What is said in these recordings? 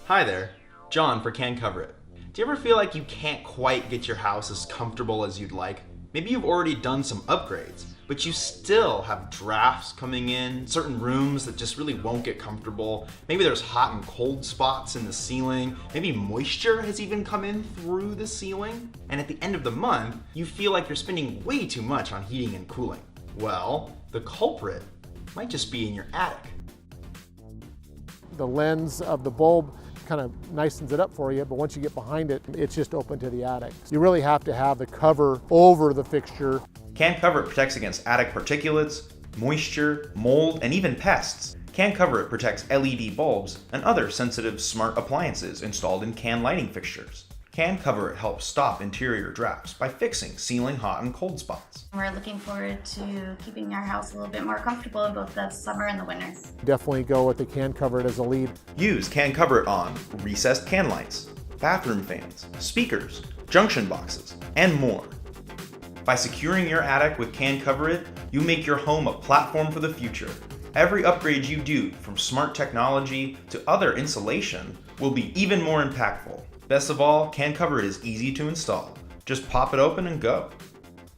Hi there, John for CanCoverIt. Do you ever feel like you can't quite get your house as comfortable as you'd like? Maybe you've already done some upgrades, but you still have drafts coming in, certain rooms that just really won't get comfortable. Maybe there's hot and cold spots in the ceiling. Maybe moisture has even come in through the ceiling. And at the end of the month, you feel like you're spending way too much on heating and cooling. Well, the culprit might just be in your attic. The lens of the bulb kind of nicens it up for you, but once you get behind it, it's just open to the attic. You really have to have the cover over the fixture. CanCoverIt protects against attic particulates, moisture, mold, and even pests. CanCoverIt protects LED bulbs and other sensitive smart appliances installed in can lighting fixtures. CanCoverIt helps stop interior drafts by fixing ceiling hot and cold spots. We're looking forward to keeping our house a little bit more comfortable in both the summer and the winter. Definitely go with the CanCoverIt as a lead. Use CanCoverIt on recessed can lights, bathroom fans, speakers, junction boxes, and more. By securing your attic with CanCoverIt, you make your home a platform for the future. Every upgrade you do, from smart technology to other insulation, will be even more impactful. Best of all, CanCoverIt is easy to install. Just pop it open and go.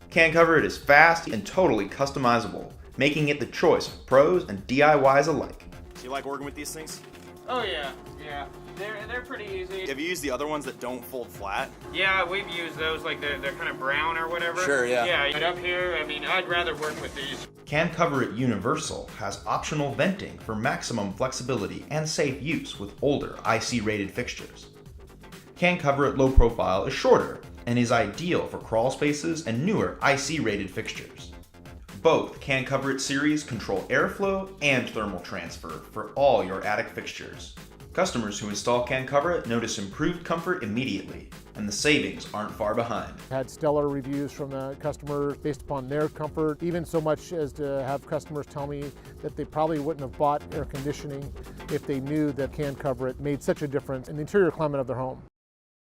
CanCoverIt is fast and totally customizable, making it the choice of pros and DIYs alike. Do you like working with these things? Oh yeah. They're pretty easy. Have you used the other ones that don't fold flat? Yeah, we've used those, like they're kind of brown or whatever. Sure, yeah. Yeah, but up here, I mean, I'd rather work with these. CanCoverIt Universal has optional venting for maximum flexibility and safe use with older IC-rated fixtures. CanCoverIt Low Profile is shorter and is ideal for crawl spaces and newer IC-rated fixtures. Both CanCoverIt series control airflow and thermal transfer for all your attic fixtures. Customers who install CanCoverIt notice improved comfort immediately, and the savings aren't far behind. Had stellar reviews from the customers based upon their comfort, even so much as to have customers tell me that they probably wouldn't have bought air conditioning if they knew that CanCoverIt made such a difference in the interior climate of their home.